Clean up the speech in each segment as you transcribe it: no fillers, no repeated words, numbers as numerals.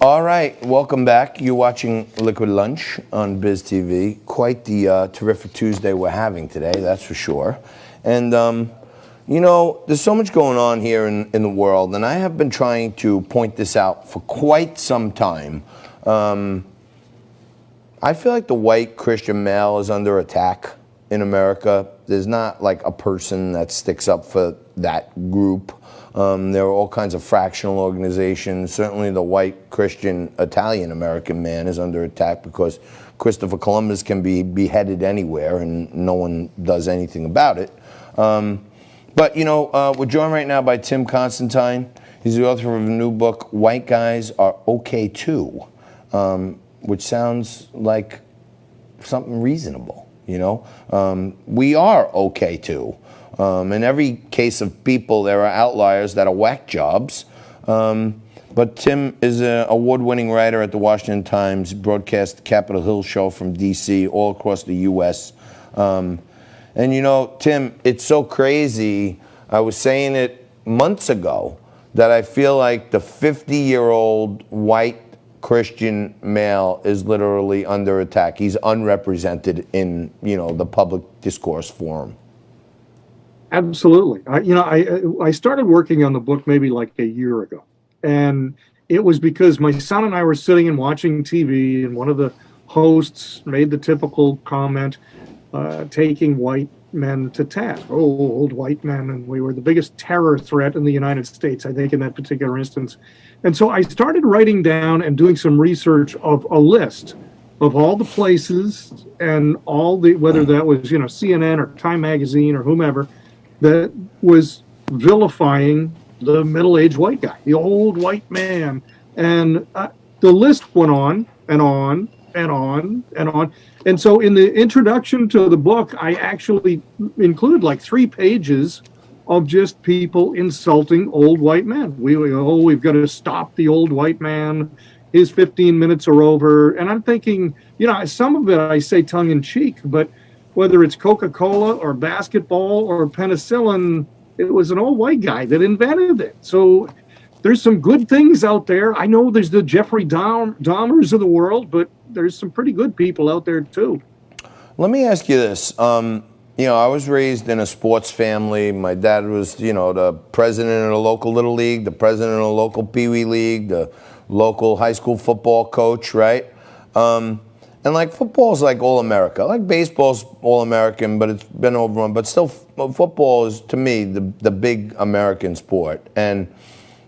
All right, welcome back. You're watching Liquid Lunch on Biz TV. Quite the terrific Tuesday we're having today, that's for sure. And, you know, there's so much going on here in the world, and I have been trying to point this out for quite some time. I feel like the white Christian male is under attack in America. There's not like a person that sticks up for that group. There are all kinds of fractional organizations. Certainly the white Christian Italian American man is under attack because Christopher Columbus can be beheaded anywhere and no one does anything about it. But, you know, we're joined right now by Tim Constantine. He's the author of a new book, White Guys Are Okay Too, which sounds like something reasonable, you know? We are okay too. In every case of people, there are outliers that are whack jobs. But Tim is an award-winning writer at the Washington Times, broadcast the Capitol Hill show from D.C., all across the U.S. And you know, Tim, it's so crazy. I was saying it months ago that I feel like the 50-year-old white Christian male is literally under attack. He's unrepresented in, you know, the public discourse forum. Absolutely. I started working on the book maybe like a year ago, and it was because my son and I were sitting and watching TV, and one of the hosts made the typical comment, taking white men to task. Oh, old white men, and we were the biggest terror threat in the United States, I think, in that particular instance. And so I started writing down and doing some research of a list of all the places and all the, whether that was, you know, CNN or Time Magazine or whomever, that was vilifying the middle-aged white guy, the old white man. And the list went on and on and on and on. And so in the introduction to the book, I actually include like 3 pages of just people insulting old white men. We've got to stop the old white man. His 15 minutes are over. And I'm thinking, you know, some of it I say tongue in cheek, but whether it's Coca-Cola or basketball or penicillin, it was an old white guy that invented it. So there's some good things out there. I know there's the Jeffrey Dahmers of the world, but there's some pretty good people out there too. Let me ask you this. You know, I was raised in a sports family. My dad was, you know, the president of the local Little League, the president of the local Pee Wee League, the local high school football coach, right? And like football's like all-America. Like baseball's all-American, but it's been overrun. But still, football is, to me, the big American sport. And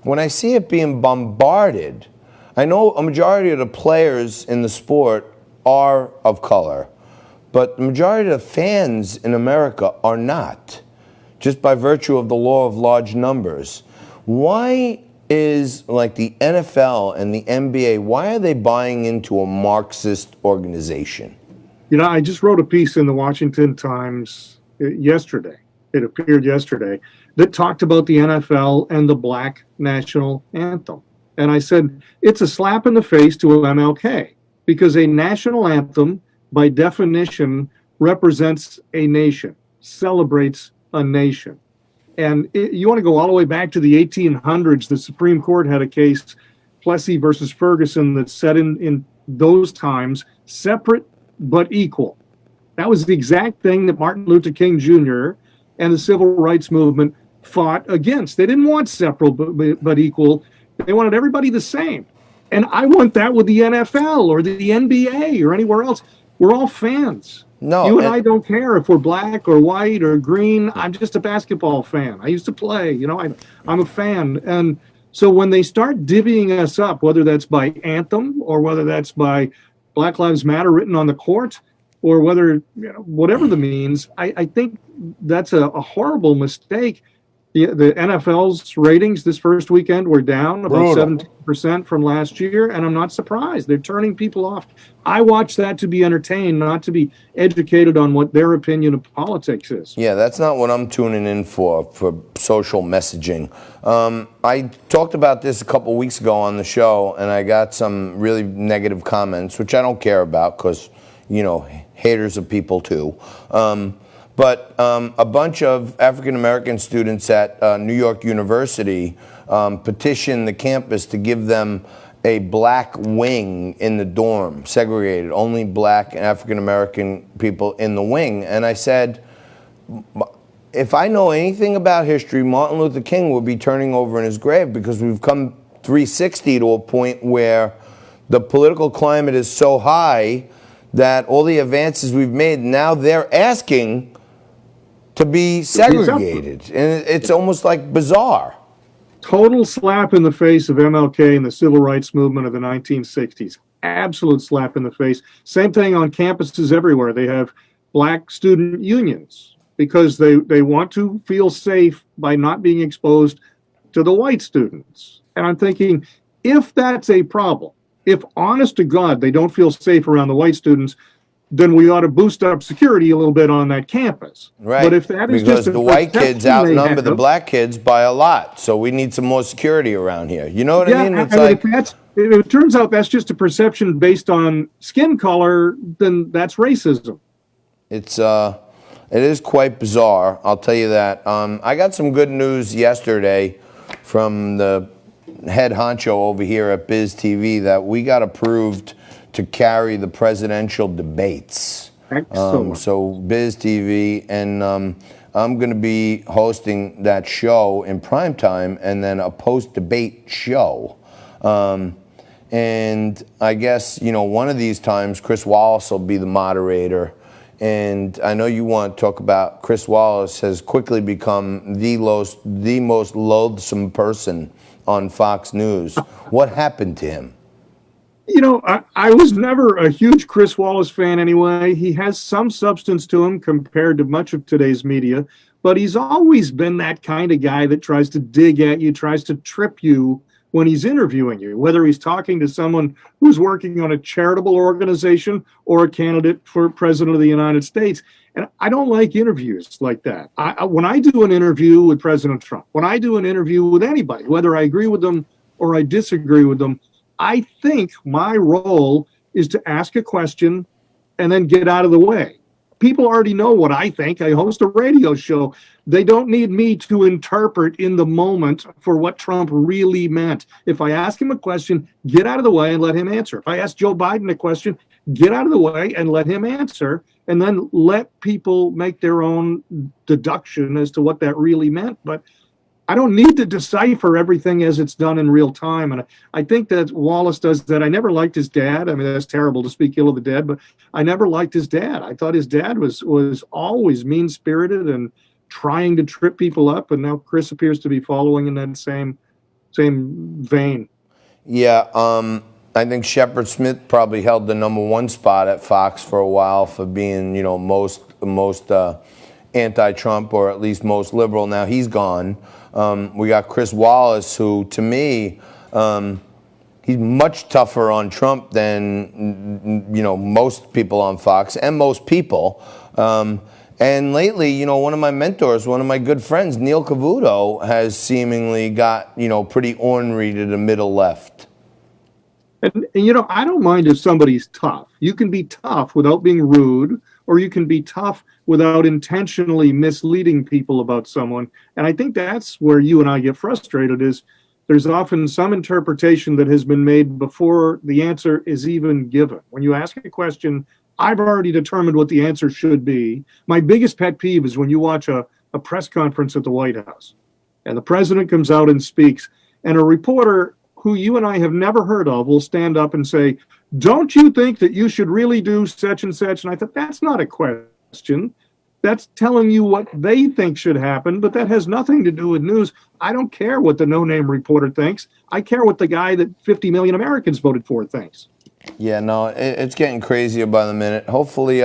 when I see it being bombarded, I know a majority of the players in the sport are of color, but the majority of the fans in America are not, just by virtue of the law of large numbers. Why is like the NFL and the NBA, why are they buying into a Marxist organization? You know, I just wrote a piece in the Washington Times yesterday. It appeared yesterday that talked about the NFL and the Black national anthem. And I said, it's a slap in the face to MLK because a national anthem, by definition, represents a nation, celebrates a nation. And you want to go all the way back to the 1800s. The Supreme Court had a case, Plessy versus Ferguson, that said in those times, separate but equal. That was the exact thing that Martin Luther King Jr. and the civil rights movement fought against. They didn't want separate but equal. They wanted everybody the same. And I want that with the NFL or the NBA or anywhere else. We're all fans. No, you and I don't care if we're black or white or green. I'm just a basketball fan. I used to play, you know, I'm a fan. And so when they start divvying us up, whether that's by anthem or whether that's by Black Lives Matter written on the court or whether, you know, whatever the means, I think that's a horrible mistake. The NFL's ratings this first weekend were down about 17% from last year, and I'm not surprised. They're turning people off. I watch that to be entertained, not to be educated on what their opinion of politics is. Yeah, that's not what I'm tuning in for social messaging. I talked about this a couple weeks ago on the show, and I got some really negative comments, which I don't care about because, you know, haters of people too. But a bunch of African-American students at New York University petitioned the campus to give them a black wing in the dorm, segregated, only black and African American people in the wing. And I said, if I know anything about history, Martin Luther King would be turning over in his grave, because we've come 360 to a point where the political climate is so high that all the advances we've made, now they're asking to be segregated. And it's almost like bizarre. Total slap in the face of MLK and the civil rights movement of the 1960s. Absolute slap in the face. Same thing on campuses everywhere. They have black student unions because they want to feel safe by not being exposed to the white students. And I'm thinking, if that's a problem, if honest to God they don't feel safe around the white students, then we ought to boost up security a little bit on that campus. Right. But if that is because just the white kids outnumber the black kids by a lot, so we need some more security around here. You know what I mean? It's like, if it turns out that's just a perception based on skin color, then that's racism. it is quite bizarre. I'll tell you that. I got some good news yesterday from the head honcho over here at Biz TV that we got approved to carry the presidential debates. Excellent. So Biz TV, and I'm going to be hosting that show in prime time, and then a post-debate show. And I guess, one of these times Chris Wallace will be the moderator. And I know you want to talk about Chris Wallace has quickly become the most loathsome person on Fox News. What happened to him? I was never a huge Chris Wallace fan anyway. He has some substance to him compared to much of today's media, but he's always been that kind of guy that tries to dig at you, tries to trip you when he's interviewing you, whether he's talking to someone who's working on a charitable organization or a candidate for president of the United States. And I don't like interviews like that. When I do an interview with President Trump, when I do an interview with anybody, whether I agree with them or I disagree with them, I think my role is to ask a question and then get out of the way. People already know what I think. I host a radio show. They don't need me to interpret in the moment for what Trump really meant. If I ask him a question, get out of the way and let him answer. If I ask Joe Biden a question, get out of the way and let him answer, and then let people make their own deduction as to what that really meant. But I don't need to decipher everything as it's done in real time. And I think that Wallace does that. I never liked his dad. I mean, that's terrible to speak ill of the dead, but I never liked his dad. I thought his dad was always mean-spirited and trying to trip people up. And now Chris appears to be following in that same vein. Yeah, I think Shepard Smith probably held the #1 spot at Fox for a while for being, most anti-Trump, or at least most liberal. Now he's gone. We got Chris Wallace, who, to me, he's much tougher on Trump than most people on Fox and most people. And lately, one of my mentors, one of my good friends, Neil Cavuto, has seemingly got pretty ornery to the middle left. And I don't mind if somebody's tough. You can be tough without being rude, or you can be tough without intentionally misleading people about someone. And I think that's where you and I get frustrated, is there's often some interpretation that has been made before the answer is even given. When you ask a question, I've already determined what the answer should be. My biggest pet peeve is when you watch a press conference at the White House and the president comes out and speaks, and a reporter who you and I have never heard of will stand up and say, "Don't you think that you should really do such and such?" And I thought, that's not a question. That's telling you what they think should happen, but that has nothing to do with news. I don't care what the no-name reporter thinks. I care what the guy that 50 million Americans voted for thinks. Yeah, no, it's getting crazier by the minute. Hopefully,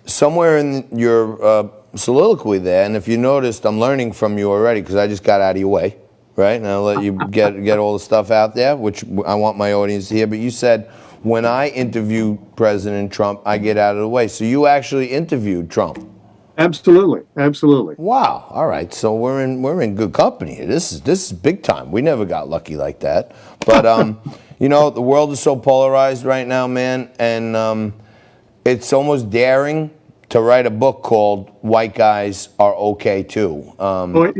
somewhere in your soliloquy there, and if you noticed, I'm learning from you already because I just got out of your way. Right, and I'll let you get all the stuff out there, which I want my audience to hear. But you said, when I interview President Trump, I get out of the way. So you actually interviewed Trump? Absolutely, absolutely. Wow. All right. So we're in good company. This is big time. We never got lucky like that. But the world is so polarized right now, man, and it's almost daring to write a book called "White Guys Are Okay Too." Well,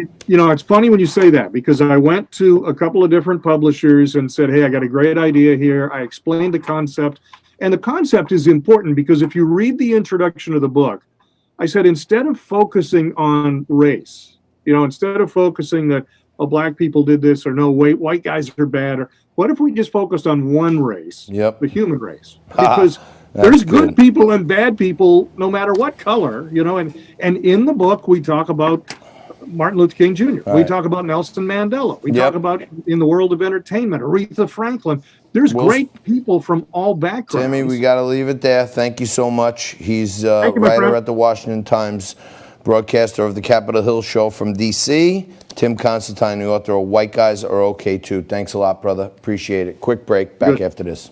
it's funny when you say that, because I went to a couple of different publishers and said, hey, I got a great idea here. I explained the concept. And the concept is important because if you read the introduction of the book, I said, instead of focusing on race, instead of focusing that, oh, black people did this, or no, wait, white guys are bad, or what if we just focused on one race, the human race? Because there's good people and bad people, no matter what color, and in the book, we talk about Martin Luther King Jr. Right. We talk about Nelson Mandela. We talk about, in the world of entertainment, Aretha Franklin. There's great people from all backgrounds. Timmy, we got to leave it there. Thank you so much. He's a writer at the Washington Times, broadcaster of the Capitol Hill Show from D.C. Tim Constantine, the author of White Guys Are Okay Too. Thanks a lot, brother. Appreciate it. Quick break. Back after this.